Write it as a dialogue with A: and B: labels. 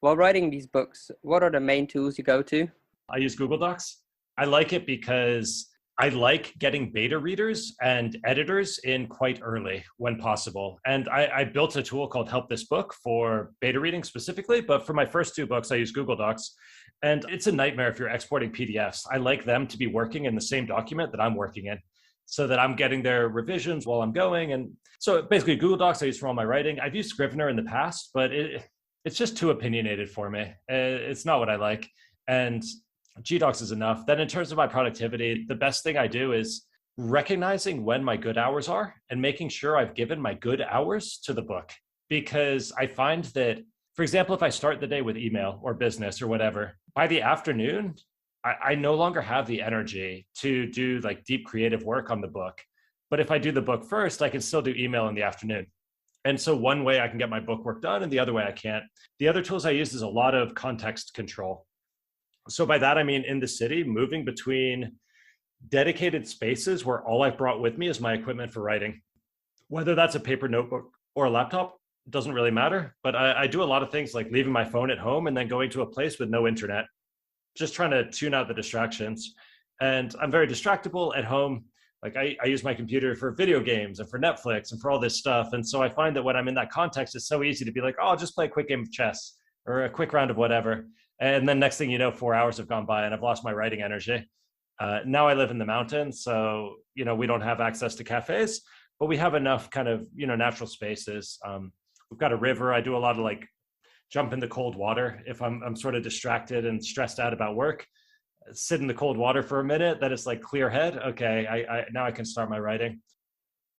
A: While writing these books, what are the main tools you go to?
B: I use Google Docs. I like it because I like getting beta readers and editors in quite early when possible. And I built a tool called Help This Book for beta reading specifically, but for my first two books, I use Google Docs. And it's a nightmare if you're exporting PDFs. I like them to be working in the same document that I'm working in so that I'm getting their revisions while I'm going. And so basically Google Docs I use for all my writing. I've used Scrivener in the past, but it's just too opinionated for me. It's not what I like. And GDocs is enough. Then in terms of my productivity, the best thing I do is recognizing when my good hours are and making sure I've given my good hours to the book. Because I find that, for example, if I start the day with email or business or whatever, by the afternoon, I no longer have the energy to do like deep creative work on the book. But if I do the book first, I can still do email in the afternoon. And so one way I can get my book work done and the other way I can't. The other tools I use is a lot of context control. So by that, I mean in the city, moving between dedicated spaces where all I've brought with me is my equipment for writing. Whether that's a paper notebook or a laptop, doesn't really matter. But I do a lot of things like leaving my phone at home and then going to a place with no internet, just trying to tune out the distractions. And I'm very distractible at home. Like I use my computer for video games and for Netflix and for all this stuff. And so I find that when I'm in that context, it's so easy to be like, oh, I'll just play a quick game of chess or a quick round of whatever. And then next thing you know, 4 hours have gone by and I've lost my writing energy. Now I live in the mountains, so we don't have access to cafes, but we have enough kind of natural spaces. We've got a river. I do a lot of like jump in the cold water if I'm sort of distracted and stressed out about work. Sit in the cold water for a minute. That is like clear head. Okay, I now I can start my writing.